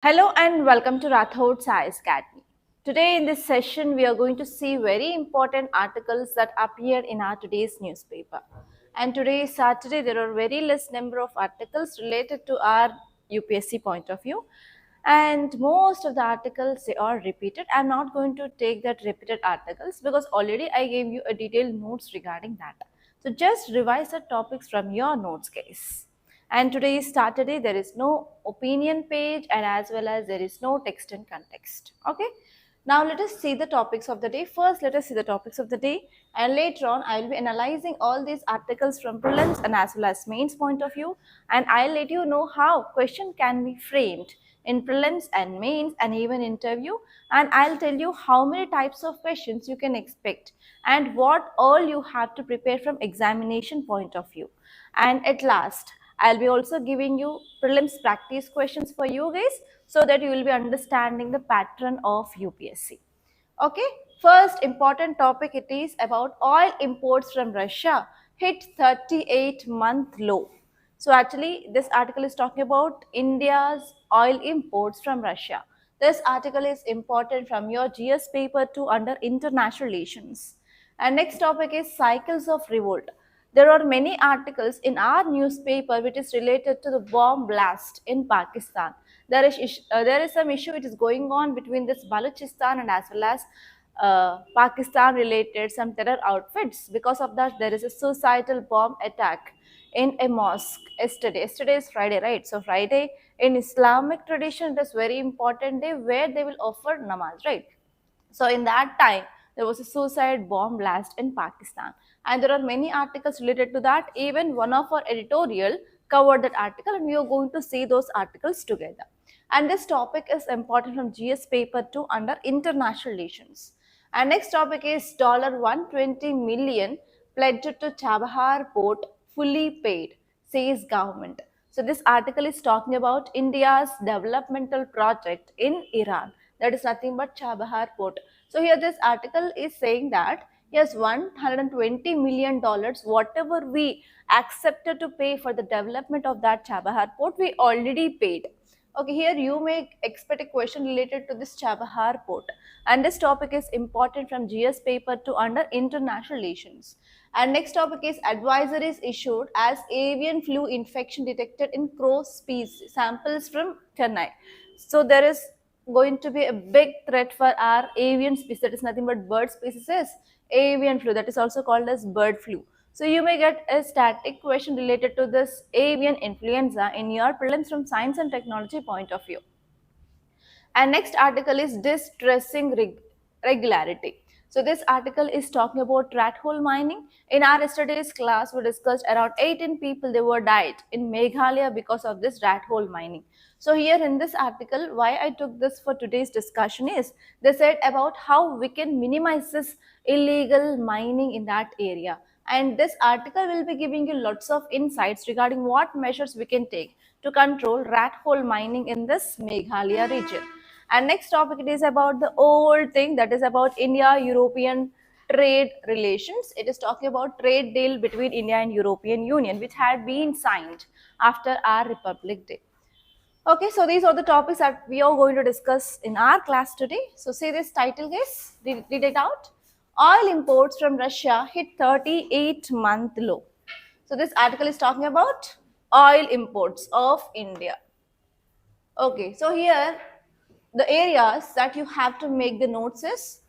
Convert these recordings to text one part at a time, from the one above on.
Hello and welcome to Rathod Science Academy. Today in this session, we are going to see very important articles that appeared in our today's newspaper. And today is Saturday, there are very less number of articles related to our UPSC point of view. And most of the articles, they are repeated. I'm not going to take that repeated articles because already I gave you a detailed notes regarding that. So just revise the topics from your notes, guys. And today is Saturday, there is no opinion page and as well as there is no text and context. Okay. Now let us see the topics of the day. First, let us see the topics of the day, and later on I will be analyzing all these articles from prelims and as well as mains point of view, and I'll let you know how question can be framed in prelims and mains and even interview, and I'll tell you how many types of questions you can expect and what all you have to prepare from examination point of view. And at last, I'll be also giving you prelims practice questions for you guys so that you will be understanding the pattern of UPSC. Okay, first important topic it is about oil imports from Russia hit 38-month low. So actually this article is talking about India's oil imports from Russia. This article is important from your GS paper 2 under international relations. And next topic is cycles of revolt. There are many articles in our newspaper which is related to the bomb blast in Pakistan. There is some issue which is going on between this Balochistan and as well as Pakistan related some terror outfits. Because of that, there is a suicidal bomb attack in a mosque yesterday. Yesterday is Friday, right? So Friday in Islamic tradition, it is very important day where they will offer namaz, right? So in that time, there was a suicide bomb blast in Pakistan. And there are many articles related to that. Even one of our editorial covered that article and we are going to see those articles together. And this topic is important from GS paper 2 under international relations. And next topic is $120 million pledged to Chabahar port fully paid, says government. So this article is talking about India's developmental project in Iran. That is nothing but Chabahar port. So here this article is saying that yes, $120 million, whatever we accepted to pay for the development of that Chabahar port, we already paid. Okay, here you may expect a question related to this Chabahar port. And this topic is important from GS paper 2 under international relations. And next topic is advisories issued as avian flu infection detected in crow species samples from Chennai. So there is going to be a big threat for our avian species, that is nothing but bird species, is avian flu, that is also called as bird flu. So you may get a static question related to this avian influenza in your prelims from science and technology point of view. And next article is distressing regularity. So this article is talking about rat hole mining. In our yesterday's class, we discussed around 18 people they were died in Meghalaya because of this rat hole mining. So here in this article, why I took this for today's discussion is they said about how we can minimize this illegal mining in that area. And this article will be giving you lots of insights regarding what measures we can take to control rat hole mining in this Meghalaya region. And next topic it is about the old thing, that is about India-European trade relations. It is talking about trade deal between India and European Union which had been signed after our Republic Day. Okay, so these are the topics that we are going to discuss in our class today. So see this title, guys, read it out. Oil imports from Russia hit 38-month low. So this article is talking about oil imports of India. Okay, so here the areas that you have to make the notes is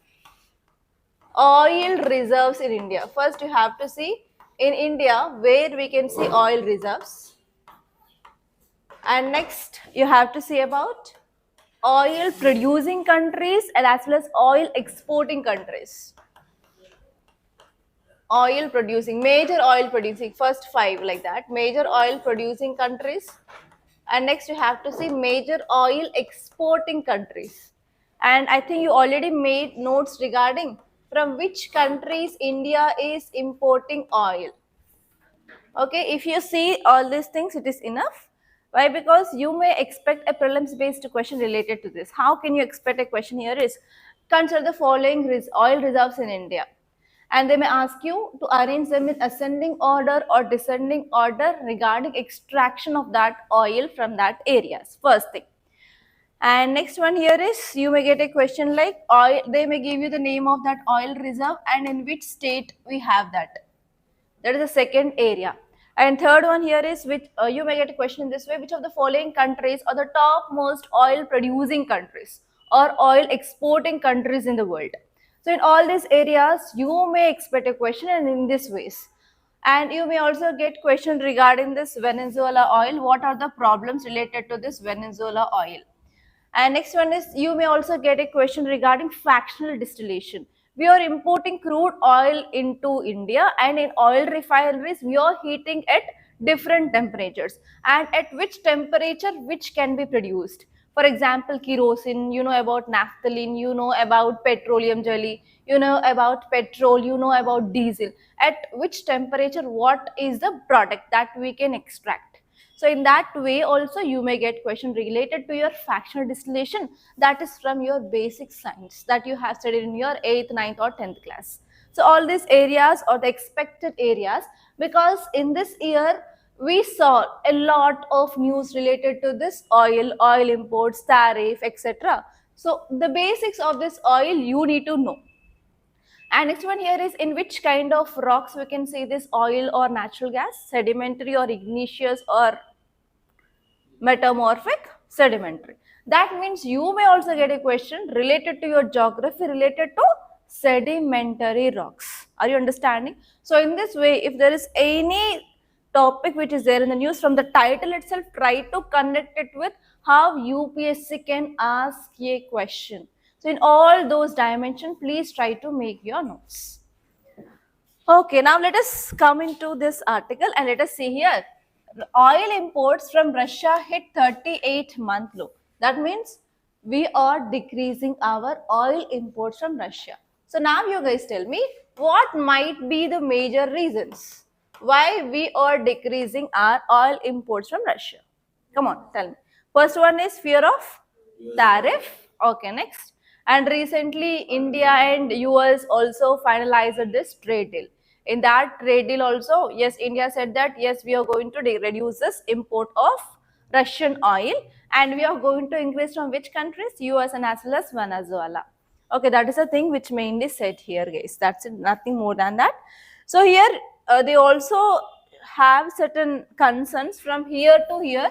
oil reserves in India. First you have to see in India where we can see oil reserves. And next you have to see about oil producing countries and as well as oil exporting countries. Oil producing, major oil producing, first 5 like that, major oil producing countries. And next you have to see major oil exporting countries. And I think you already made notes regarding from which countries India is importing oil. Okay, if you see all these things, it is enough. Why? Because you may expect a prelims based question related to this. How can you expect a question here is, consider the following oil reserves in India. And they may ask you to arrange them in ascending order or descending order regarding extraction of that oil from that areas. First thing. And next one here is, you may get a question like oil, they may give you the name of that oil reserve and in which state we have that. That is the second area. And third one here is, which you may get a question in this way, which of the following countries are the top most oil producing countries or oil exporting countries in the world. So in all these areas, you may expect a question and in this ways. And you may also get questions regarding this Venezuela oil. What are the problems related to this Venezuela oil? And next one is, you may also get a question regarding fractional distillation. We are importing crude oil into India, and in oil refineries, we are heating at different temperatures. And at which temperature which can be produced? For example, kerosene, you know about naphthalene, you know about petroleum jelly, you know about petrol, you know about diesel. At which temperature, what is the product that we can extract? So in that way also you may get question related to your fractional distillation, that is from your basic science that you have studied in your 8th, 9th or 10th class. So all these areas or the expected areas, because in this year we saw a lot of news related to this oil imports, tariff, etc. So the basics of this oil you need to know. And next one here is, in which kind of rocks we can see this oil or natural gas, sedimentary or igneous or metamorphic, sedimentary. That means you may also get a question related to your geography related to sedimentary rocks. Are you understanding? So in this way, if there is any topic which is there in the news, from the title itself, try to connect it with how UPSC can ask a question. So in all those dimensions, please try to make your notes. Okay, now let us come into this article and let us see here. Oil imports from Russia hit 38-month low. That means we are decreasing our oil imports from Russia. So now you guys tell me, what might be the major reasons why we are decreasing our oil imports from Russia? Come on, tell me. First one is fear of tariff. Okay, next. And recently, India and US also finalized this trade deal. In that trade deal also, yes, India said that, yes, we are going to reduce this import of Russian oil and we are going to increase from which countries? US and as well as Venezuela. Okay, that is the thing which mainly said here, guys. That's it, nothing more than that. So here, they also have certain concerns from here to here.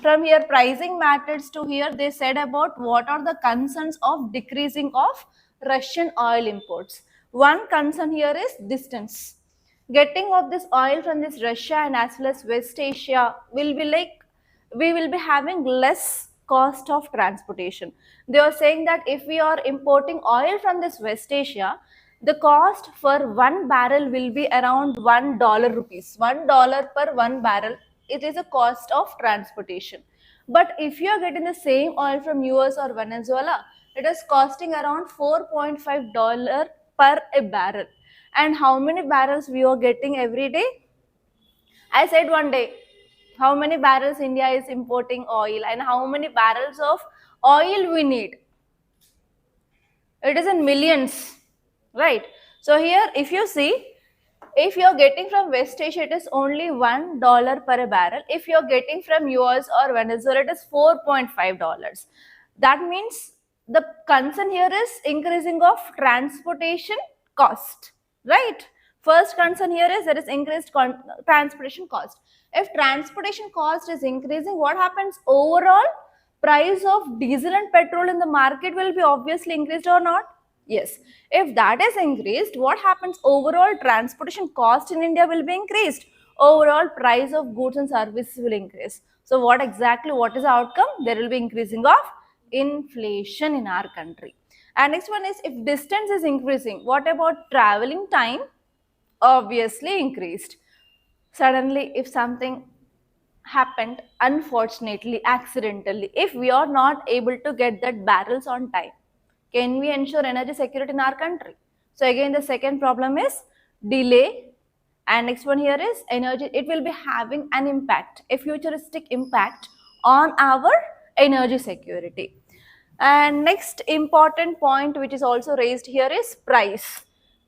From here pricing matters to here, they said about what are the concerns of decreasing of Russian oil imports. One concern here is distance. Getting of this oil from this Russia and as well as West Asia will be like, we will be having less cost of transportation. They are saying that if we are importing oil from this West Asia, the cost for 1 barrel will be around $1 rupees. $1 per 1 barrel. It is a cost of transportation. But if you are getting the same oil from US or Venezuela, it is costing around $4.5 per a barrel. And how many barrels we are getting every day? I said one day, how many barrels India is importing oil and how many barrels of oil we need? It is in millions, right? So here, if you see, if you're getting from West Asia, it is only $1 per barrel. If you're getting from US or Venezuela, it is $4.5. That means the concern here is increasing of transportation cost, right? First concern here is there is increased transportation cost. If transportation cost is increasing, what happens? Overall price of diesel and petrol in the market will be obviously increased or not? Yes. If that is increased, what happens? Overall transportation cost in India will be increased. Overall price of goods and services will increase. So what is the outcome? There will be increasing of inflation in our country. And next one is, if distance is increasing, what about traveling time? Obviously increased. Suddenly, if something happened, unfortunately, accidentally, if we are not able to get that barrels on time, can we ensure energy security in our country? So again, the second problem is delay. And next one here is energy. It will be having an impact, a futuristic impact on our energy security. And next important point which is also raised here is price.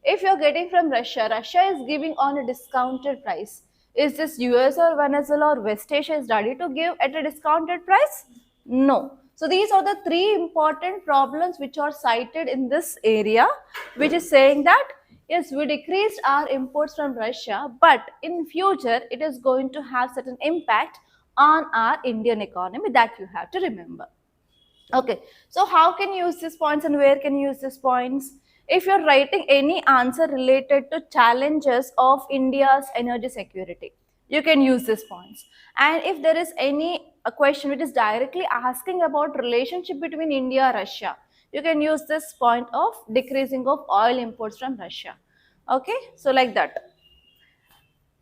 If you're getting from Russia, Russia is giving on a discounted price. Is this US or Venezuela or West Asia is ready to give at a discounted price? No. So these are the three important problems which are cited in this area, which is saying that yes, we decreased our imports from Russia, but in future it is going to have certain impact on our Indian economy, that you have to remember. Okay, so how can you use these points and where can you use these points? If you're writing any answer related to challenges of India's energy security, you can use these points. And if there is any a question which is directly asking about relationship between India and Russia, you can use this point of decreasing of oil imports from Russia. Okay, so like that.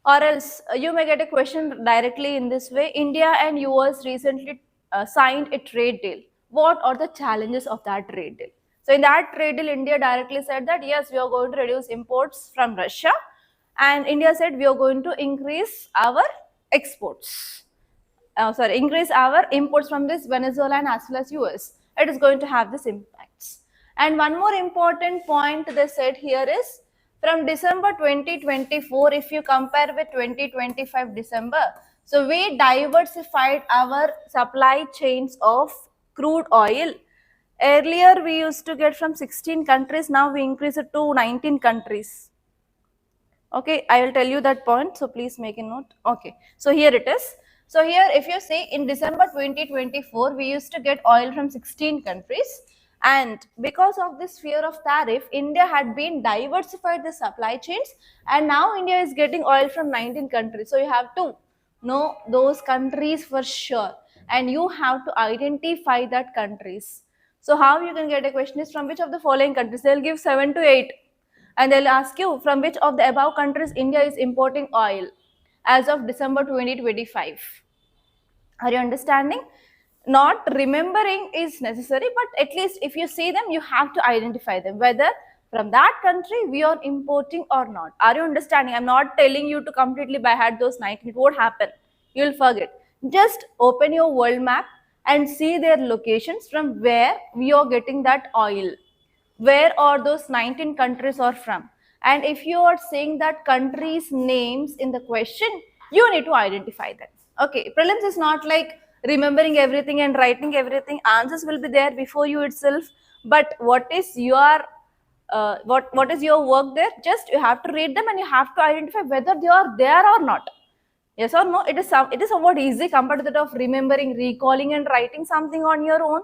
Or else you may get a question directly in this way. India and US recently signed a trade deal. What are the challenges of that trade deal? So in that trade deal, India directly said that yes, we are going to reduce imports from Russia, and India said we are going to increase our exports. Increase our imports from this Venezuela and as well as US. It is going to have this impacts. And one more important point they said here is from December 2024, if you compare with 2025 December, so we diversified our supply chains of crude oil. Earlier we used to get from 16 countries, now we increase it to 19 countries. Okay, I will tell you that point, so please make a note. Okay, so here it is. So here if you see in December 2024, we used to get oil from 16 countries, and because of this fear of tariff, India had been diversified the supply chains, and now India is getting oil from 19 countries. So you have to know those countries for sure, and you have to identify that countries. So how you can get a question is from which of the following countries? They'll give 7 to 8, and they'll ask you from which of the above countries India is importing oil as of December 2025. Are you understanding? Not remembering is necessary, but at least if you see them, you have to identify them, whether from that country we are importing or not. Are you understanding? I'm not telling you to completely by heart those 19. It won't happen. You'll forget. Just open your world map and see their locations from where we are getting that oil. Where are those 19 countries are from? And if you are saying that countries names in the question, you need to identify them. Okay, prelims is not like remembering everything and writing everything. Answers will be there before you itself, but what is your what is your work there? Just you have to read them and you have to identify whether they are there or not. Yes or no? It is somewhat easy compared to that of remembering, recalling and writing something on your own.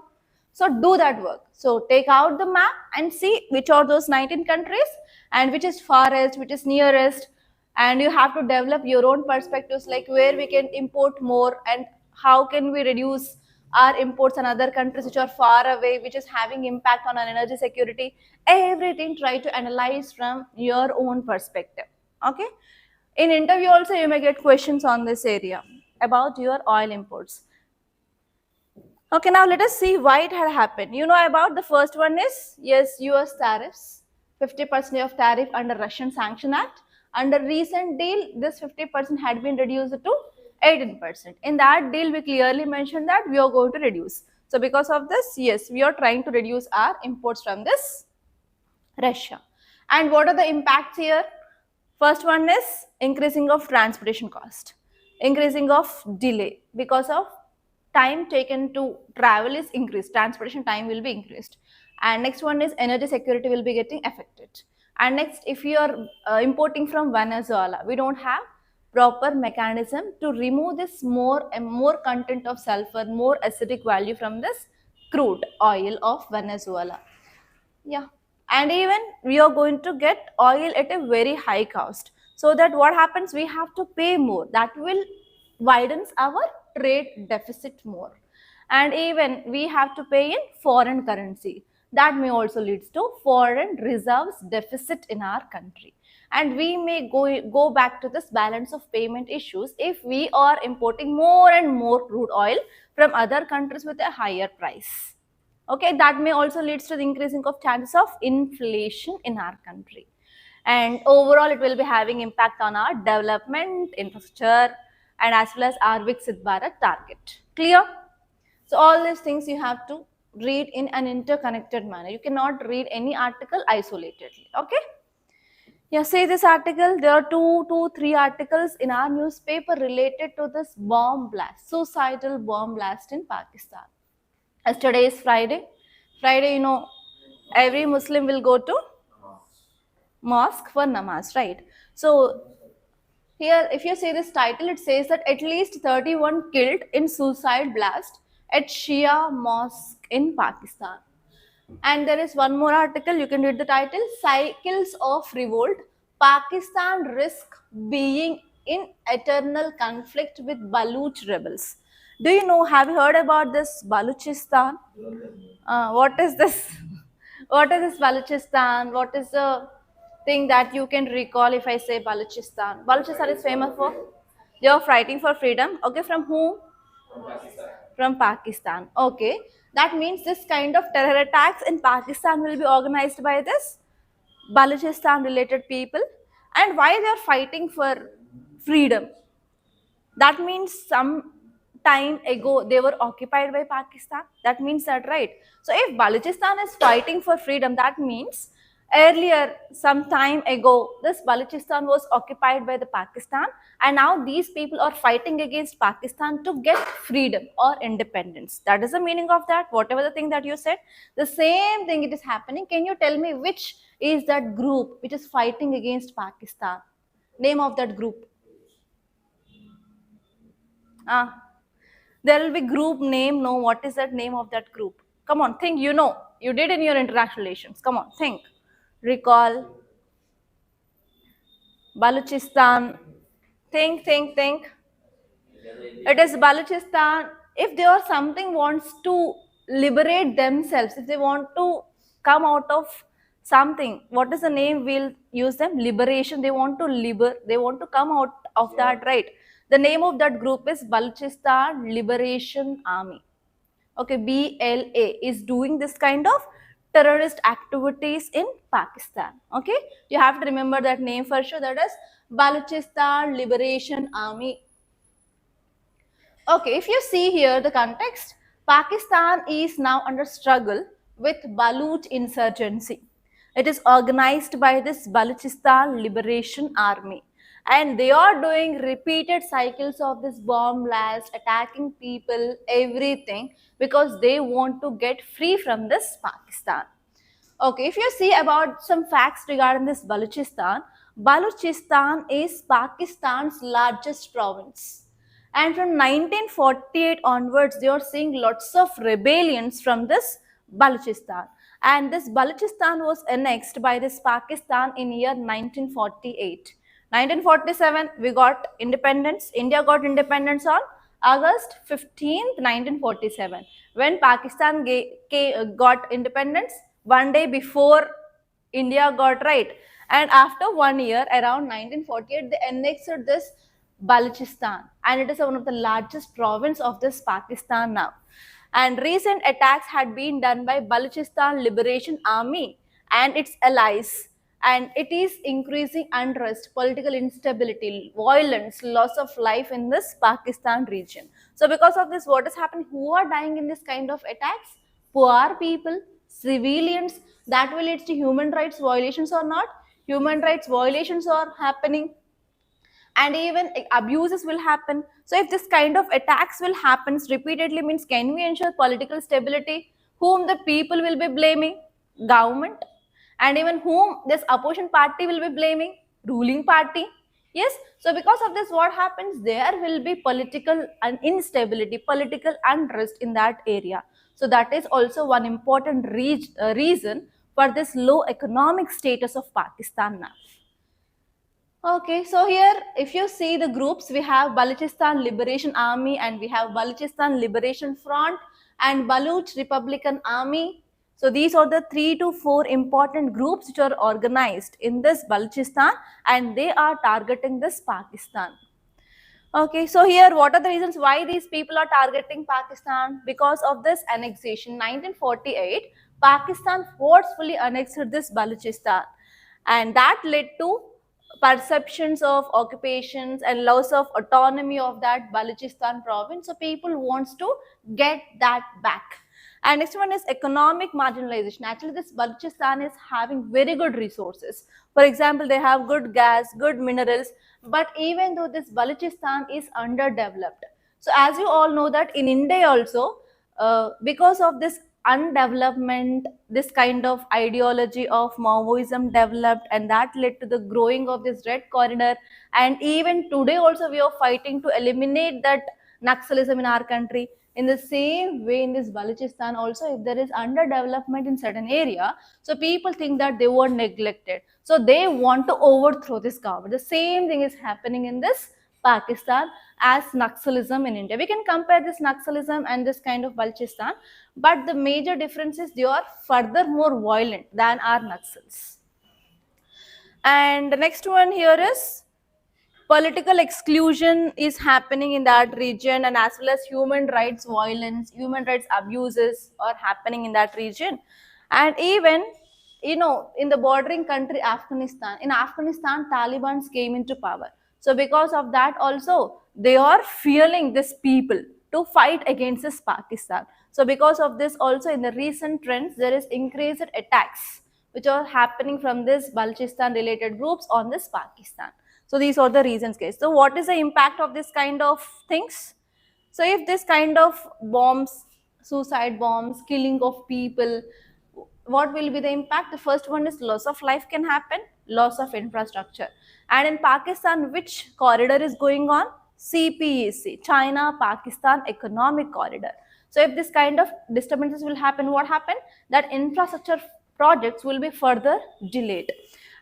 So do that work. So take out the map and see which are those 19 countries and which is farthest, which is nearest, and you have to develop your own perspectives, like where we can import more and how can we reduce our imports and other countries which are far away, which is having impact on our energy security. Everything try to analyze from your own perspective. Okay. In interview also you may get questions on this area about your oil imports. Okay, now let us see why it had happened. You know about the first one is, yes, US tariffs, 50% of tariff under Russian Sanction Act. Under recent deal, this 50% had been reduced to 18%. In that deal, we clearly mentioned that we are going to reduce. So because of this, yes, we are trying to reduce our imports from this Russia. And what are the impacts here? First one is increasing of transportation cost, increasing of delay because of time taken to travel is increased, transportation time will be increased. And next one is energy security will be getting affected. And next, if you are importing from Venezuela, we don't have proper mechanism to remove this more content of sulfur, more acidic value from this crude oil of Venezuela. Yeah, and even we are going to get oil at a very high cost, so that what happens, we have to pay more, that will widens our trade deficit more, and even we have to pay in foreign currency, that may also leads to foreign reserves deficit in our country, and we may go back to this balance of payment issues if we are importing more and more crude oil from other countries with a higher price. Okay, that may also leads to the increasing of chances of inflation in our country, and overall it will be having impact on our development, infrastructure, and as well as our Viksit Bharat target. Clear? So all these things you have to read in an interconnected manner. You cannot read any article isolatedly. Okay? Yeah, say this article, there are three articles in our newspaper related to this bomb blast, suicidal bomb blast in Pakistan. As today is Friday. Friday, every Muslim will go to mosque for namaz, right? So here, if you see this title, it says that at least 31 killed in suicide blast at Shia mosque in Pakistan. And there is one more article, you can read the title, Cycles of Revolt, Pakistan risk being in eternal conflict with Baluch rebels. Do you know, have you heard about this Baluchistan? What is this? What is this Baluchistan? What is the thing that you can recall if I say Baluchistan? Baluchistan is famous for, they are fighting for freedom. Okay, from whom? From Pakistan. Okay, that means this kind of terror attacks in Pakistan will be organized by this Balochistan related people. And why they are fighting for freedom? That means some time ago they were occupied by Pakistan. That means that, right? So if Balochistan is fighting for freedom, that means earlier, some time ago, this Balochistan was occupied by the Pakistan, and now these people are fighting against Pakistan to get freedom or independence. That is the meaning of that. Whatever the thing that you said, the same thing it is happening. Can you tell me which is that group which is fighting against Pakistan? Name of that group. Ah, there will be group name. No, what is that name of that group? Come on, think. You did in your international relations. Come on, think. Recall. Balochistan. Think. It is Balochistan. If they or something wants to liberate themselves, if they want to come out of something, what is the name we'll use them? Liberation. They want to come out of that, right? The name of that group is Balochistan Liberation Army. Okay, BLA is doing this kind of terrorist activities in Pakistan. Okay, you have to remember that name for sure. That is Balochistan Liberation Army. Okay, if you see here the context, Pakistan is now under struggle with Baluch insurgency. It is organized by this Balochistan Liberation Army, and they are doing repeated cycles of this bomb blast, attacking people, everything, because they want to get free from this Pakistan. Okay, if you see about some facts regarding this Balochistan, Balochistan is Pakistan's largest province. And from 1948 onwards, they are seeing lots of rebellions from this Balochistan. And this Balochistan was annexed by this Pakistan in year 1948. 1947, we got independence. India got independence on August 15th, 1947. When Pakistan got independence, one day before India got, right. And after 1 year, around 1948, they annexed this Balochistan, and it is one of the largest province of this Pakistan now. And recent attacks had been done by Balochistan Liberation Army and its allies, and it is increasing unrest, political instability, violence, loss of life in this Pakistan region. So because of this, what is happening? Who are dying in this kind of attacks? Poor people, civilians. That will lead to human rights violations or not? Human rights violations are happening, and even abuses will happen. So if this kind of attacks will happen repeatedly, means can we ensure political stability? Whom the people will be blaming? Government. And even whom this opposition party will be blaming? Ruling party. Yes, so because of this, what happens? There will be political instability, political unrest in that area. So that is also one important reason for this low economic status of Pakistan now. Okay, so here if you see the groups, we have Balochistan Liberation Army, and we have Balochistan Liberation Front and Baluch Republican Army. So these are the 3 to 4 important groups which are organized in this Balochistan, and they are targeting this Pakistan. Okay, so here what are the reasons why these people are targeting Pakistan? Because of this annexation. 1948, Pakistan forcefully annexed this Balochistan, and that led to perceptions of occupations and loss of autonomy of that Balochistan province. So people wants to get that back. And next one is economic marginalization. Actually, this Balochistan is having very good resources. For example, they have good gas, good minerals, but even though this Balochistan is underdeveloped. So as you all know that in India also, because of this undevelopment, this kind of ideology of Maoism developed, and that led to the growing of this red corridor. And even today also we are fighting to eliminate that Naxalism in our country. In the same way, in this Balochistan also, if there is underdevelopment in certain area, so people think that they were neglected, so they want to overthrow this government. The same thing is happening in this Pakistan as Naxalism in India. We can compare this Naxalism and this kind of Balochistan, but the major difference is they are further more violent than our Naxals. And the next one here is political exclusion is happening in that region, and as well as human rights violence, human rights abuses are happening in that region. And even, in the bordering country Afghanistan, in Afghanistan Taliban came into power. So because of that also, they are fearing this people to fight against this Pakistan. So because of this also, in the recent trends, there is increased attacks which are happening from this Balochistan related groups on this Pakistan. So these are the reasons, guys. So what is the impact of this kind of things? So if this kind of bombs, suicide bombs, killing of people, what will be the impact? The first one is loss of life can happen, loss of infrastructure. And in Pakistan, which corridor is going on? CPEC, China Pakistan Economic Corridor. So if this kind of disturbances will happen, what happen? That infrastructure projects will be further delayed.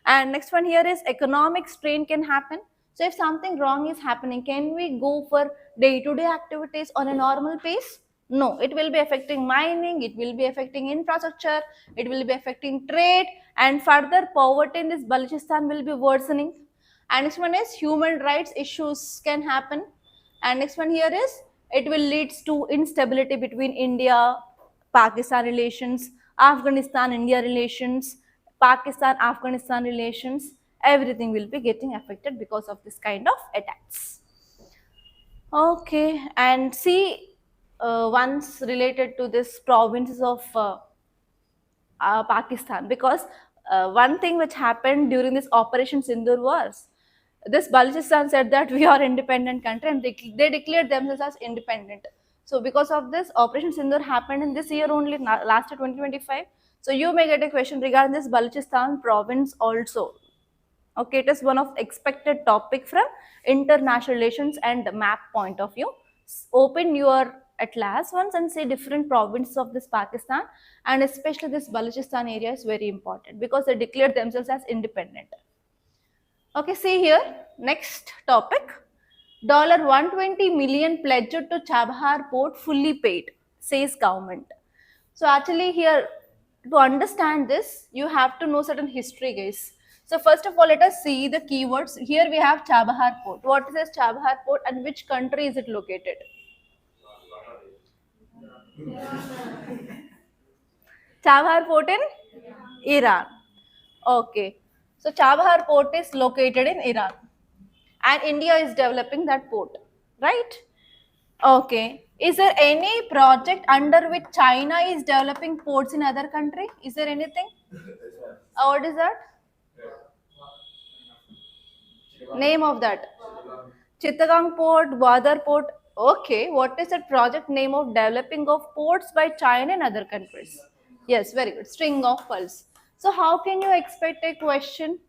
And next one here is economic strain can happen. So if something wrong is happening, can we go for day-to-day activities on a normal pace? No, it will be affecting mining, it will be affecting infrastructure, it will be affecting trade, and further poverty in this Balochistan will be worsening. And next one is human rights issues can happen. And next one here is it will lead to instability between India, Pakistan relations, Afghanistan, India relations, Pakistan, Afghanistan relations. Everything will be getting affected because of this kind of attacks. Okay, and see, once related to this provinces of Pakistan, because one thing which happened during this Operation Sindoor was this Balochistan said that we are independent country, and they declared themselves as independent. So because of this, Operation Sindoor happened in this year only, last year 2025. So you may get a question regarding this Balochistan province also. Okay, it is one of expected topic from international relations and map point of view. Open your atlas once and see different provinces of this Pakistan, and especially this Balochistan area is very important because they declared themselves as independent. Okay, see here, next topic. $120 million pledged to Chabahar port fully paid, says government. So actually here, to understand this, you have to know certain history, guys. So first of all, let us see the keywords. Here we have Chabahar port. What is this Chabahar port and which country is it located? Chabahar port in Iran. Okay. So Chabahar port is located in Iran, and India is developing that port, right? Okay. Is there any project under which China is developing ports in other country? Is there anything? What is that? Name of that? Chittagong port, Gwadar port. Okay. What is the project name of developing of ports by China and other countries? Yes, very good. String of pearls. So how can you expect a question?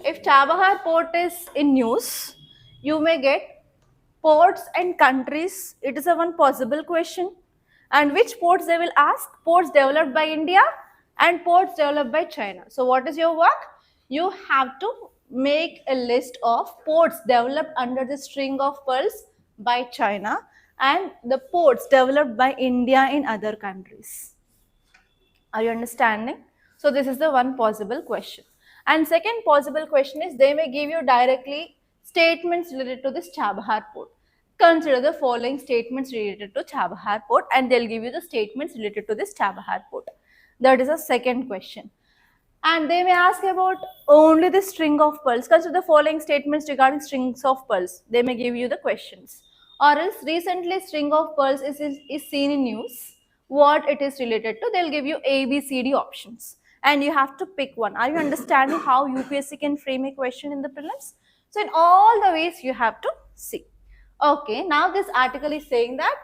If Chabahar port is in news, you may get ports and countries. It is a one possible question. And which ports they will ask? Ports developed by India and ports developed by China. So what is your work? You have to make a list of ports developed under the string of pearls by China and the ports developed by India in other countries. Are you understanding? So this is the one possible question. And second possible question is they may give you directly statements related to this Chabahar port. Consider the following statements related to Chabahar port, and they'll give you the statements related to this Chabahar port. That is a second question. And they may ask about only the string of pearls. Consider the following statements regarding strings of pearls. They may give you the questions. Or else recently string of pearls is seen in news. What it is related to, they'll give you A, B, C, D options. And you have to pick one. Are you understanding how UPSC can frame a question in the prelims? So in all the ways you have to see. Okay, now this article is saying that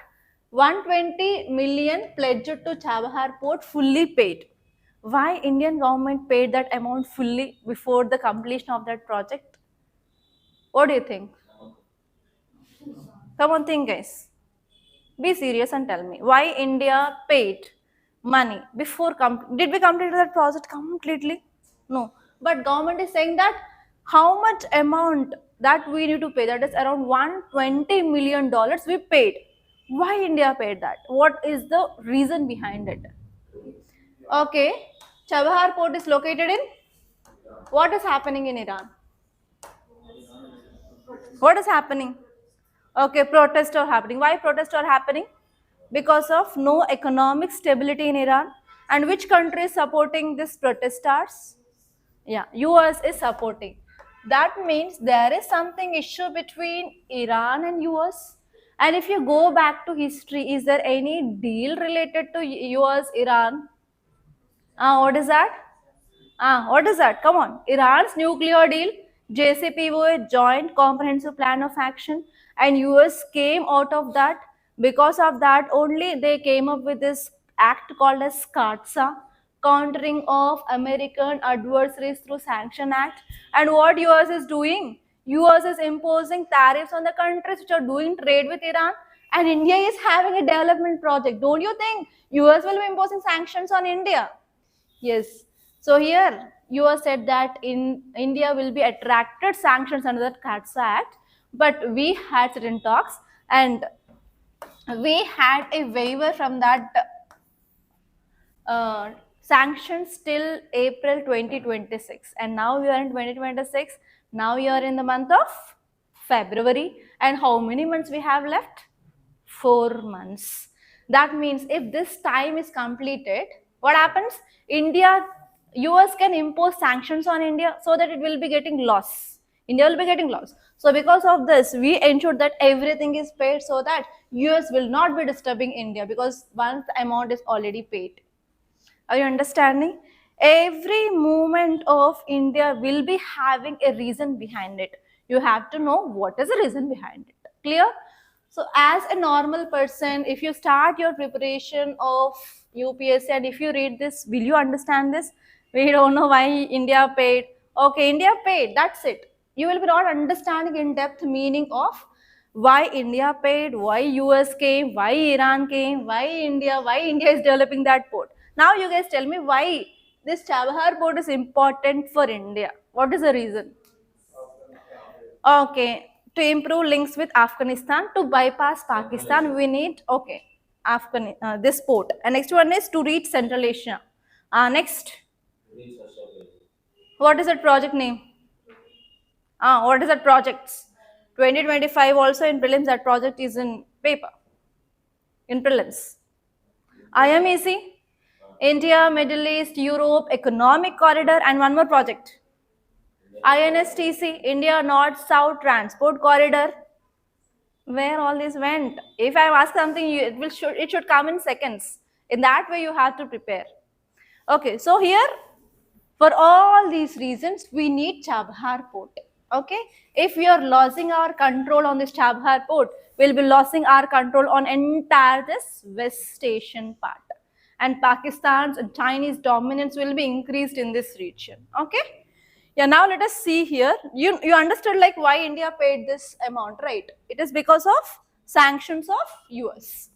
120 million pledged to Chabahar port fully paid. Why Indian government paid that amount fully before the completion of that project? What do you think? Come on, think, guys. Be serious and tell me why India paid money before did we complete that project completely? No. But government is saying that how much amount that we need to pay, that is around $120 million we paid. Why India paid that? What is the reason behind it? Okay, Chabahar port is located in, what is happening in Iran? What is happening? Okay, protests are happening. Why protests are happening? Because of no economic stability in Iran. And which country is supporting these protesters? Yeah, US is supporting. That means there is something issue between Iran and US. And if you go back to history, is there any deal related to US Iran? What is that? What is that? Come on. Iran's nuclear deal, JCPOA, Joint Comprehensive Plan of Action, and US came out of that. Because of that only they came up with this act called as CAATSA, countering of American adversaries through Sanction Act. And what US is doing? US is imposing tariffs on the countries which are doing trade with Iran, and India is having a development project. Don't you think US will be imposing sanctions on India? Yes. So here US said that in India will be attracted sanctions under the CAATSA Act, but we had certain talks and we had a waiver from that sanctions till April 2026, and now we are in 2026. Now we are in the month of February, and how many months we have left? 4 months. That means if this time is completed, what happens? US can impose sanctions on India so that it will be getting loss. India will be getting loss. So because of this, we ensured that everything is paid so that US will not be disturbing India, because once the amount is already paid. Are you understanding? Every movement of India will be having a reason behind it. You have to know what is the reason behind it. Clear? So as a normal person, if you start your preparation of UPSC and if you read this, will you understand this? We don't know why India paid. Okay, India paid, that's it. You will be not understanding in depth meaning of why India paid, why US came, why Iran came, why India is developing that port. Now you guys tell me why this Chabahar port is important for India. What is the reason? Okay, to improve links with Afghanistan, to bypass Pakistan, we need, okay, this port. And next one is to reach Central Asia. Next, what is that project name? What is that projects? 2025 also in prelims, that project is in paper, in prelims. IMEC, India, Middle East, Europe, Economic Corridor, and one more project. INSTC, India North-South Transport Corridor. Where all this went? If I ask something, it should come in seconds. In that way, you have to prepare. Okay, so here, for all these reasons, we need Chabahar port. Okay, if we are losing our control on this Chabahar port, we'll be losing our control on entire this West Asian part. And Pakistan's and Chinese dominance will be increased in this region. Okay. Yeah, now let us see here. You understood like why India paid this amount, right? It is because of sanctions of US.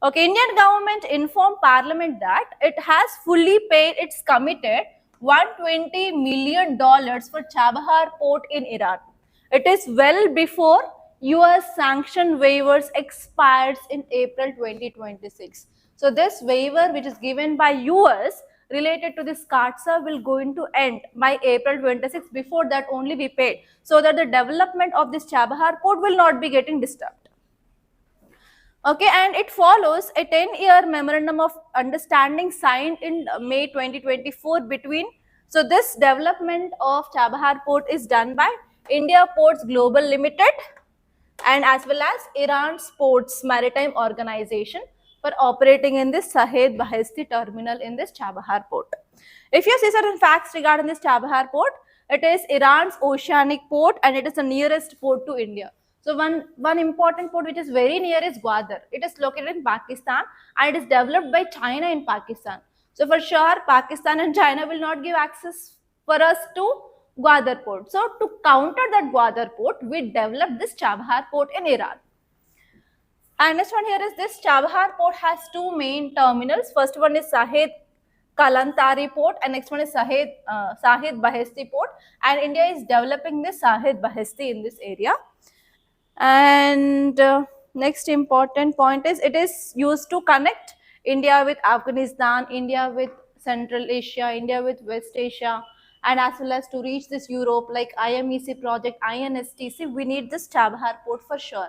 Okay, Indian government informed Parliament that it has fully paid its committed $120 million for Chabahar port in Iran. It is well before US sanction waivers expires in April 2026. So this waiver which is given by US related to this CAATSA will going to end by April 26. Before that only we paid, so that the development of this Chabahar port will not be getting disturbed. Okay, and it follows a 10-year memorandum of understanding signed in May 2024 between, so this development of Chabahar port is done by India Ports Global Limited and as well as Iran's Ports Maritime Organization for operating in this Sahed Bahesti terminal in this Chabahar port. If you see certain facts regarding this Chabahar port, it is Iran's oceanic port and it is the nearest port to India. So one important port which is very near is Gwadar. It is located in Pakistan and it is developed by China in Pakistan. So for sure, Pakistan and China will not give access for us to Gwadar port. So to counter that Gwadar port, we developed this Chabahar port in Iran. And next one here is this Chabahar port has two main terminals. First one is Sahid Kalantari port and next one is Sahid Bahesti port. And India is developing this Sahid Bahesti in this area. And next important point is it is used to connect India with Afghanistan, India with Central Asia, India with West Asia, and as well as to reach this Europe like IMEC project, INSTC, we need this Chabahar port for sure.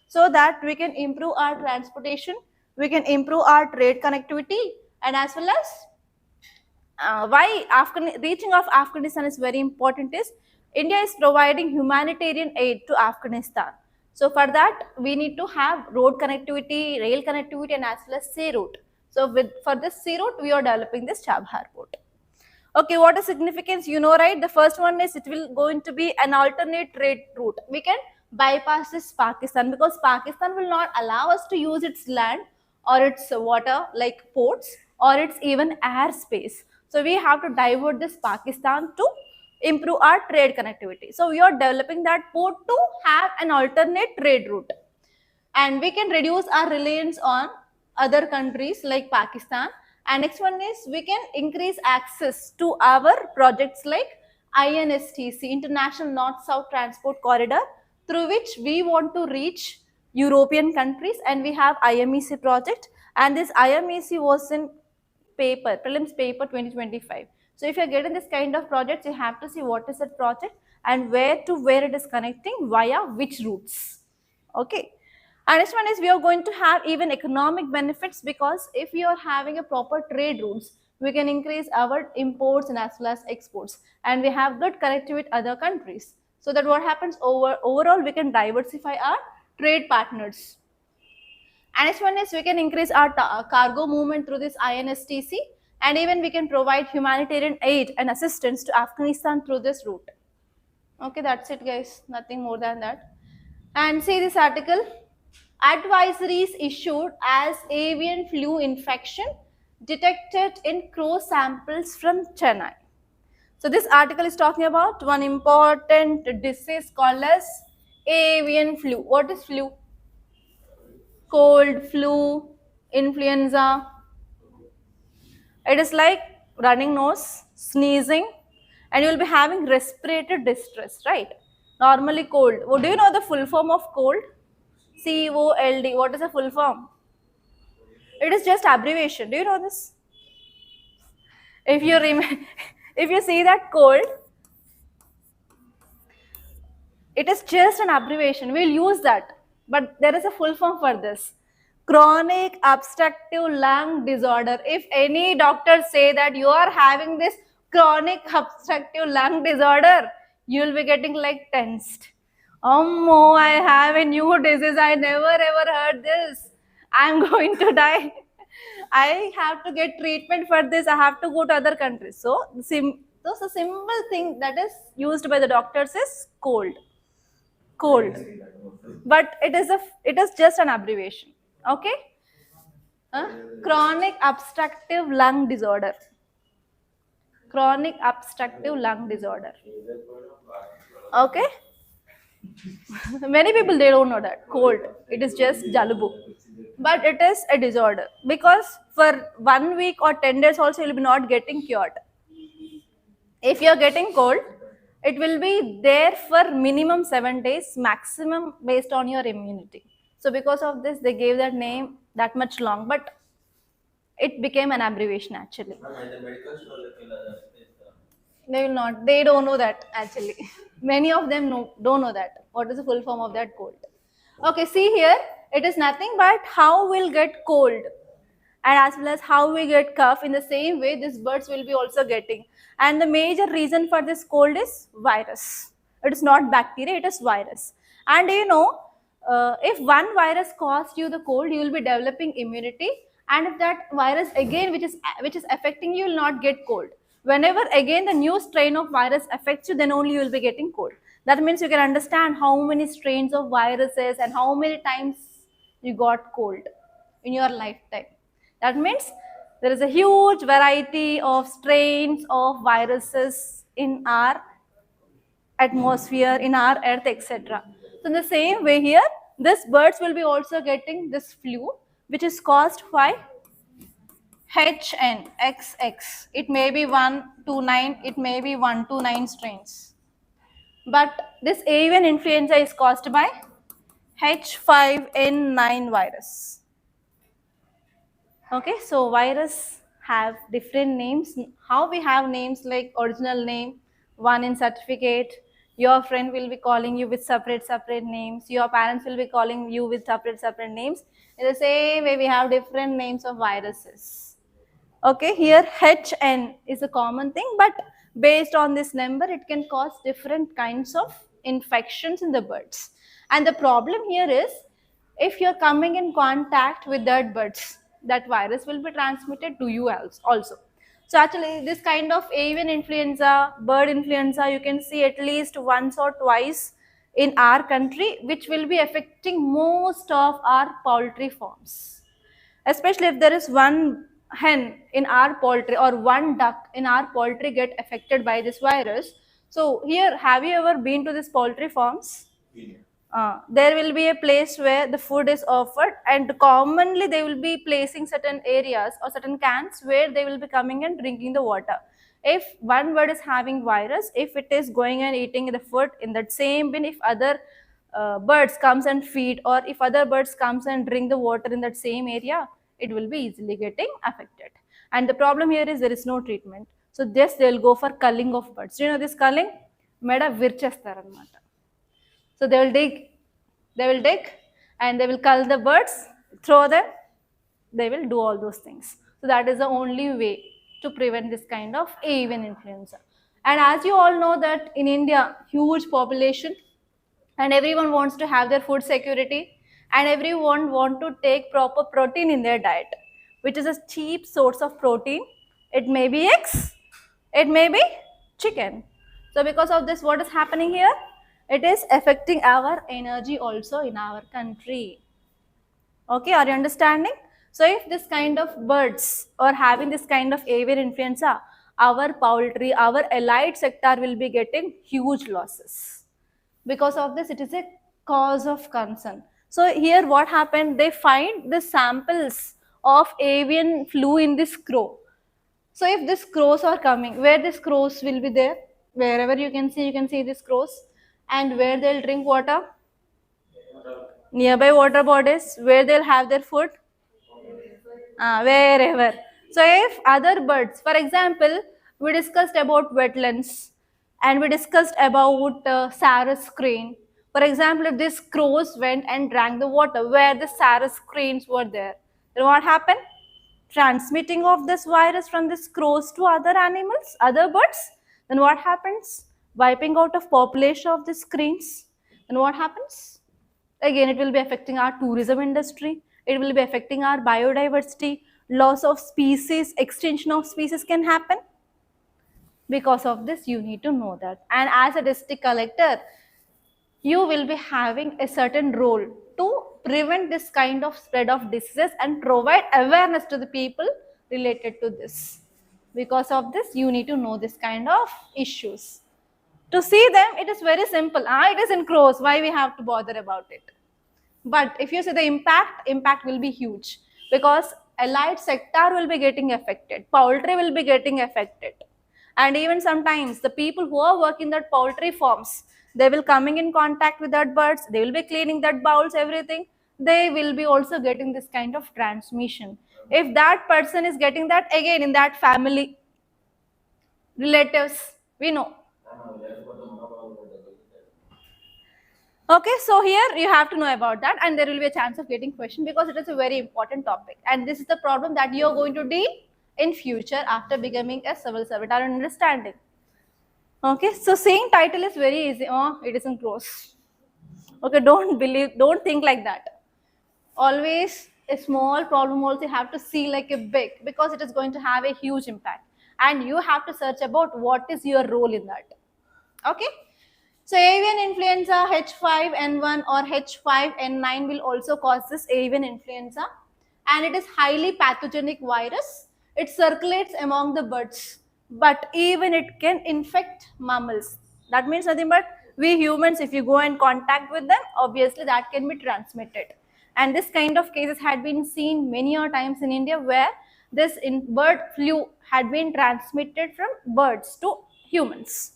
So that we can improve our transportation, we can improve our trade connectivity, and as well as why reaching of Afghanistan is very important is India is providing humanitarian aid to Afghanistan. So for that, we need to have road connectivity, rail connectivity, and as well as sea route. So for this sea route, we are developing this Chabahar port. Okay, what is significance? You know, right? The first one is it will going to be an alternate trade route. We can bypass this Pakistan because Pakistan will not allow us to use its land or its water like ports or its even airspace. So we have to divert this Pakistan to improve our trade connectivity. So we are developing that port to have an alternate trade route. And we can reduce our reliance on other countries like Pakistan. And next one is we can increase access to our projects like INSTC, International North-South Transport Corridor, through which we want to reach European countries, and we have IMEC project, and this IMEC was in prelims paper 2025. So if you're getting this kind of projects, you have to see what is that project and where it is connecting via which routes. Okay. And next one is we are going to have even economic benefits because if we are having a proper trade routes, we can increase our imports and as well as exports, and we have good connectivity with other countries. So that what happens overall we can diversify our trade partners. And next one is we can increase our cargo movement through this INSTC, and even we can provide humanitarian aid and assistance to Afghanistan through this route. Okay, that's it guys, nothing more than that. And see this article, advisories issued as avian flu infection detected in crow samples from Chennai. So this article is talking about one important disease called as avian flu. What is flu? Cold, flu, influenza. It is like running nose, sneezing, and you will be having respiratory distress, right? Normally cold. Well, do you know the full form of cold? COLD. What is the full form? It is just abbreviation. Do you know this? If you if you see that cold, it is just an abbreviation. We'll use that. But there is a full form for this. Chronic obstructive lung disorder. If any doctor say that you are having this chronic obstructive lung disorder, you will be getting like tensed. Oh, I have a new disease. I never ever heard this. I'm going to die. I have to get treatment for this. I have to go to other countries. So the simple thing that is used by the doctors is cold. But it is just an abbreviation. Okay? Chronic obstructive lung disorder. Chronic obstructive lung disorder. Okay? Many people, they don't know that. Cold. It is just jalubu. But it is a disorder. Because for 1 week or 10 days also, you will be not getting cured. If you are getting cold, it will be there for minimum 7 days, maximum based on your immunity. So because of this, they gave that name that much long, but it became an abbreviation actually. They will not. They don't know that actually. Many of them don't know that. What is the full form of that cold? Okay, see here, it is nothing but how we'll get cold and as well as how we get cough. In the same way, these birds will be also getting. And the major reason for this cold is virus. It is not bacteria, it is virus. And you know, if one virus caused you the cold, you will be developing immunity. And if that virus again, which is affecting you, will not get cold. Whenever again the new strain of virus affects you, then only you will be getting cold. That means you can understand how many strains of viruses and how many times you got cold in your lifetime. That means there is a huge variety of strains of viruses in our atmosphere, in our earth, etc. So in the same way here, this birds will be also getting this flu, which is caused by HNXX. It may be 129, it may be 129 strains. But this avian influenza is caused by H5N9 virus. Okay, so virus have different names. How we have names like original name, one in certificate, your friend will be calling you with separate names, your parents will be calling you with separate names. In the same way, we have different names of viruses. Okay, here HN is a common thing, but based on this number, it can cause different kinds of infections in the birds. And the problem here is, if you're coming in contact with that birds, that virus will be transmitted to you also. So actually, this kind of avian influenza, bird influenza, you can see at least once or twice in our country, which will be affecting most of our poultry farms. Especially if there is one hen in our poultry or one duck in our poultry get affected by this virus. So here, have you ever been to these poultry farms? There will be a place where the food is offered, and commonly they will be placing certain areas or certain cans where they will be coming and drinking the water. If one bird is having virus, if it is going and eating the food in that same bin, if other birds comes and feed, or if other birds comes and drink the water in that same area, it will be easily getting affected. And the problem here is there is no treatment. So this they will go for culling of birds. Do you know this culling? Meda virchestarannamata. So they will dig and they will cull the birds, throw them, they will do all those things. So that is the only way to prevent this kind of avian influenza. And as you all know that in India, huge population, and everyone wants to have their food security, and everyone want to take proper protein in their diet, which is a cheap source of protein. It may be eggs, it may be chicken. So because of this, what is happening here? It is affecting our energy also in our country. Okay, are you understanding? So if this kind of birds or having this kind of avian influenza, our poultry, our allied sector will be getting huge losses. Because of this, it is a cause of concern. So here what happened, they find the samples of avian flu in this crow. So if these crows are coming, where these crows will be there, wherever you can see these crows, and where they'll drink water, nearby water bodies, where they'll have their food, wherever. So if other birds, for example, we discussed about wetlands and we discussed about Sarus crane. For example, if these crows went and drank the water where the Sarus cranes were there, then what happened? Transmitting of this virus from these crows to other animals, other birds. Then what happens? Wiping out of population of these cranes. Then what happens? Again, it will be affecting our tourism industry. It will be affecting our biodiversity. Loss of species, extinction of species can happen. Because of this, you need to know that. And as a district collector, you will be having a certain role to prevent this kind of spread of diseases and provide awareness to the people related to this. Because of this, you need to know this kind of issues. To see them, it is very simple. It is in crows. Why we have to bother about it? But if you see the impact will be huge, because allied sector will be getting affected, poultry will be getting affected, and even sometimes the people who are working that poultry farms, they will coming in contact with that birds, they will be cleaning that bowls, everything, they will be also getting this kind of transmission. If that person is getting that, again in that family, relatives, we know. Okay, so here you have to know about that, and there will be a chance of getting question because it is a very important topic, and this is the problem that you are going to deal in future after becoming a civil servant. Are you understanding? Okay, so saying title is very easy. Oh, it isn't close. Okay, don't think like that. Always a small problem also you have to see like a big, because it is going to have a huge impact, and you have to search about what is your role in that. Okay. So avian influenza H5N1 or H5N9 will also cause this avian influenza, and it is highly pathogenic virus. It circulates among the birds, but even it can infect mammals. That means nothing but we humans, if you go in contact with them, obviously that can be transmitted. And this kind of cases had been seen many times in India, where this bird flu had been transmitted from birds to humans.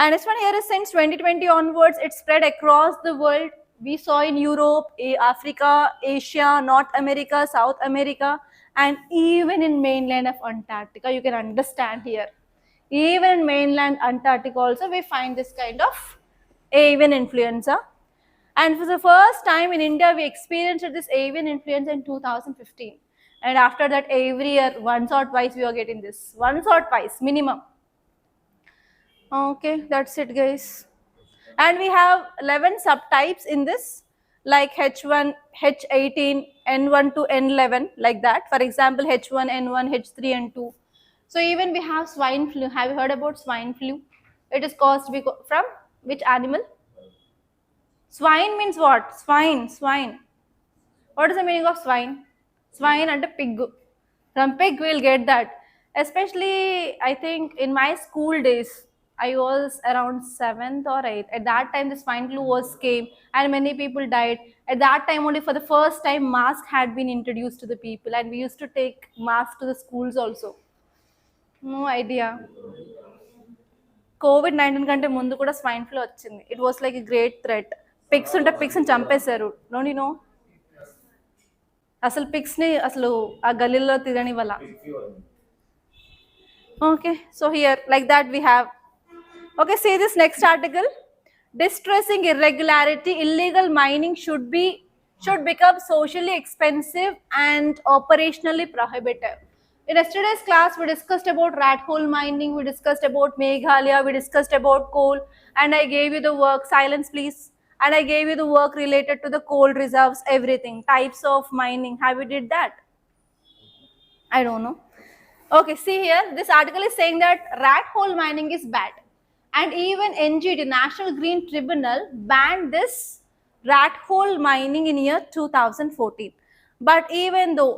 And this one here is since 2020 onwards, it spread across the world. We saw in Europe, Africa, Asia, North America, South America, and even in mainland of Antarctica. You can understand here. Even in mainland Antarctica also, we find this kind of avian influenza. And for the first time in India, we experienced this avian influenza in 2015. And after that, every year, once or twice, we are getting this. Once or twice, minimum. Okay, that's it, guys. And we have 11 subtypes in this, like H1, H18, N1 to N11, like that. For example, H1, N1, H3N2. So even we have swine flu. Have you heard about swine flu? It is caused from which animal? Swine means what? Swine. What is the meaning of swine? Swine and a pig. From pig we'll get that. Especially, I think in my school days, I was around 7th or 8th. At that time, the swine flu came and many people died. At that time, only for the first time, mask had been introduced to the people, and we used to take masks to the schools also. No idea. COVID-19 కంటే ముందు కూడా swine flu వచ్చింది. It was like a great threat. Pigs ఉంటే పిగ్స్ని చంపేశారు. Don't you know? అసలు పిగ్స్ని అసలు ఆ గల్లీలో తిరగనివ్వాల. Okay, so here like that we have. Okay, see this next article. Distressing irregularity, illegal mining should become socially expensive and operationally prohibitive. In yesterday's class, we discussed about rat hole mining, we discussed about Meghalaya, we discussed about coal, and I gave you the work, silence please, and I gave you the work related to the coal reserves, everything, types of mining. Have you did that? I don't know. Okay, see here, this article is saying that rat hole mining is bad. And even NGT, National Green Tribunal, banned this rat hole mining in year 2014. But even though,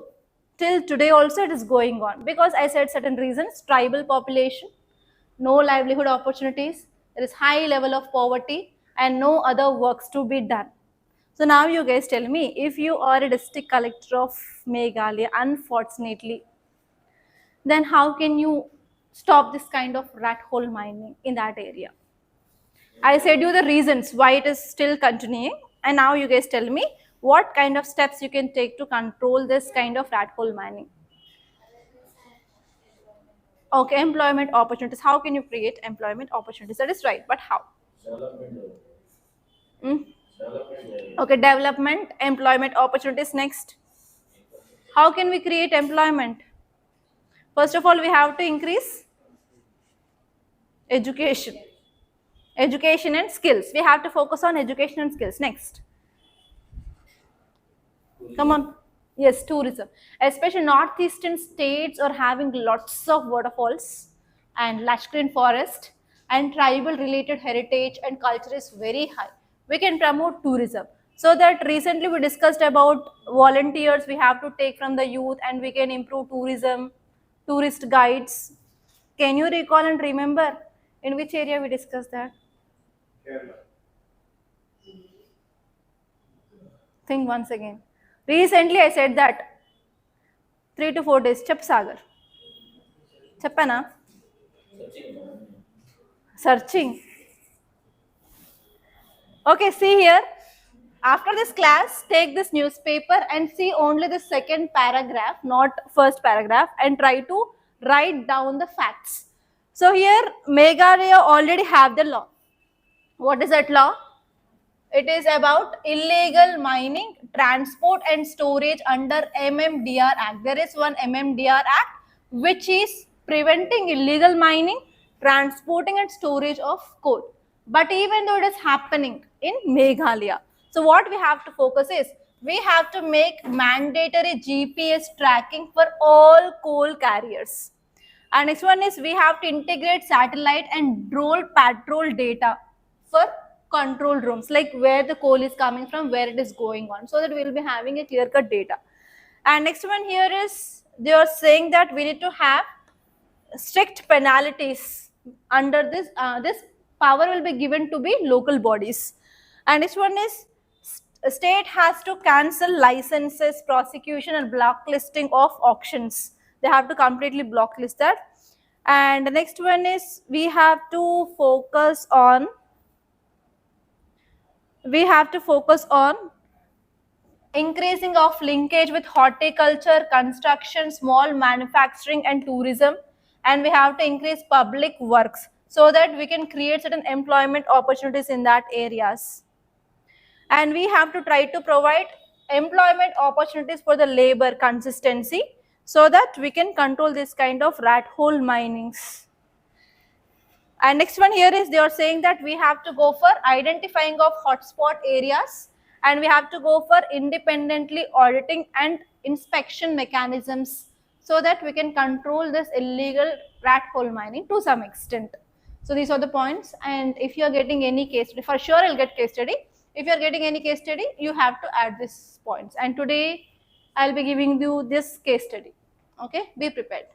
till today also it is going on. Because I said certain reasons, tribal population, no livelihood opportunities, there is high level of poverty and no other works to be done. So now you guys tell me, if you are a district collector of Meghalaya, unfortunately, then how can you stop this kind of rat hole mining in that area? I said you the reasons why it is still continuing, and now you guys tell me what kind of steps you can take to control this kind of rat hole mining. Okay, employment opportunities. How can you create employment opportunities? That is right, but how? Okay, development, employment opportunities. Next, how can we create employment? First of all, we have to increase education and skills. We have to focus on education and skills. Next, come on. Yes, tourism. Especially northeastern states are having lots of waterfalls and lush green forest, and tribal related heritage and culture is very high. We can promote tourism. So that recently we discussed about volunteers we have to take from the youth, and we can improve tourism, tourist guides. Can you recall and remember in which area we discussed that? Kerala. Think once again. Recently I said that 3 to 4 days. Chap Sagar. Chappana? Searching. Okay, see here. After this class, take this newspaper and see only the second paragraph, not first paragraph, and try to write down the facts. So here, Meghalaya already have the law. What is that law? It is about illegal mining, transport and storage under MMDR Act. There is one MMDR Act which is preventing illegal mining, transporting and storage of coal. But even though it is happening in Meghalaya, so what we have to focus is, we have to make mandatory GPS tracking for all coal carriers. And next one is, we have to integrate satellite and drone patrol data for control rooms, like where the coal is coming from, where it is going on, so that we will be having a clear cut data. And next one here is, they are saying that we need to have strict penalties under this. This power will be given to be local bodies. And next one is, state has to cancel licenses, prosecution and blacklisting of auctions. They have to completely blacklist that. And the next one is, we have to focus on increasing of linkage with horticulture, construction, small manufacturing and tourism. And we have to increase public works so that we can create certain employment opportunities in that areas. And we have to try to provide employment opportunities for the labor consistency, so that we can control this kind of rat hole minings. And next one here is, they are saying that we have to go for identifying of hotspot areas, and we have to go for independently auditing and inspection mechanisms, so that we can control this illegal rat hole mining to some extent. So these are the points. And if you are getting any case study, for sure I'll get case study. If you are getting any case study, you have to add these points. And today I'll be giving you this case study. Okay, be prepared.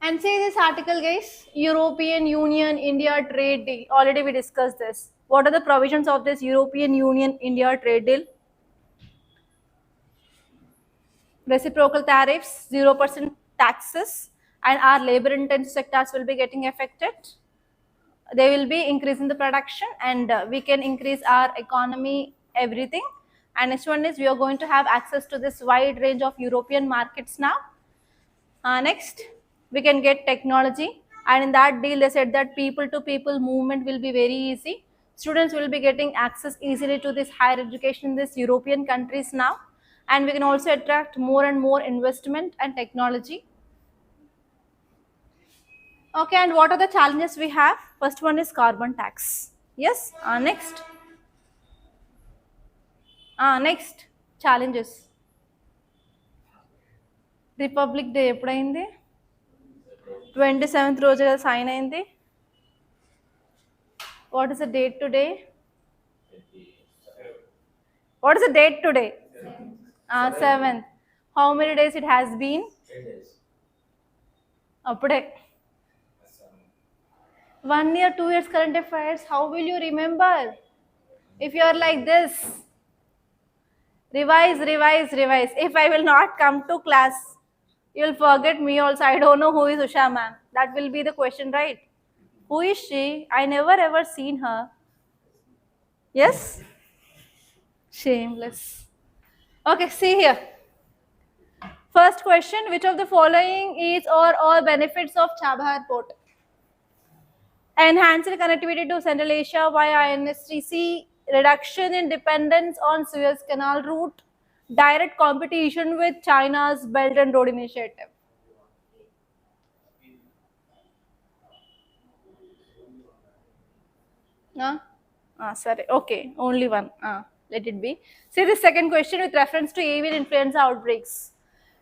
And see this article, guys, European Union India trade deal. Already we discussed this. What are the provisions of this European Union India trade deal? Reciprocal tariffs, 0% taxes, and our labor intensive sectors will be getting affected. They will be increasing the production, and we can increase our economy, everything. And next one is, we are going to have access to this wide range of European markets now. Next, we can get technology, and in that deal they said that people to people movement will be very easy. Students will be getting access easily to this higher education in these European countries now, and we can also attract more and more investment and technology. Okay, and what are the challenges we have? First one is carbon tax. Yes. Next challenges. Republic Day ఎప్పుడైంది? 27th రోజు sign అయింది. What is the date today? What is the date today? 7th. How many days it has been? 10 days. అప్పుడే 1 year, 2 years current affairs. How will you remember if you are like this? Revise. If I will not come to class, you will forget me also. I don't know who is Usha ma'am. That will be the question, right? Who is she? I never ever seen her. Yes? Shameless. Okay, see here. First question, which of the following is or all benefits of Chabahar Port? Enhanced connectivity to Central Asia via INSTC, reduction in dependence on Suez Canal route, direct competition with China's Belt and Road Initiative. Sorry. Okay, only one. Let it be. See the second question with reference to avian influenza outbreaks.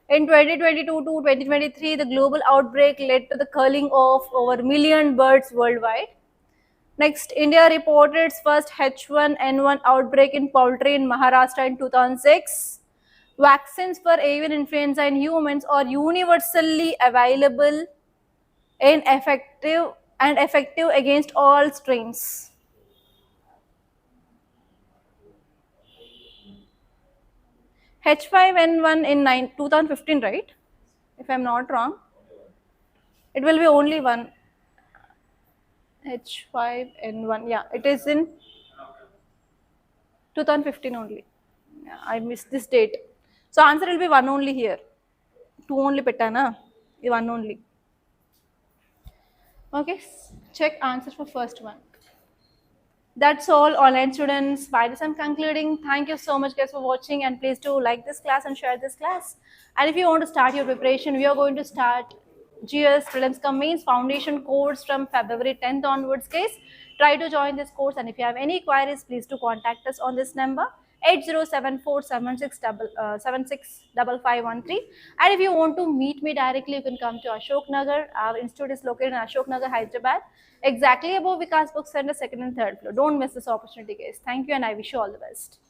In 2022 to 2023, the global outbreak led to the culling of over a million birds worldwide. Next, India reported its first H1N1 outbreak in poultry in Maharashtra in 2006. Vaccines for avian influenza in humans are universally available and effective against all strains. H5N1 in 2015, right? If I'm not wrong, it will be only one. H5N1, yeah, it is in 2015 only. Yeah, I missed this date. So answer will be one only here. Two only petana, one only. Okay, check answer for first one. That's all, online students. By this I'm concluding. Thank you so much guys for watching, and please do like this class and share this class. And if you want to start your preparation, we are going to start GS Prelims cum Mains foundation course from February 10th onwards, guys. Try to join this course, and if you have any queries, please do contact us on this number. 8074765513. And if you want to meet me directly, you can come to Ashok Nagar. Our institute is located in Ashok Nagar, Hyderabad, exactly above Vikas Book Center, second and third floor. Don't miss this opportunity, guys. Thank you, and I wish you all the best.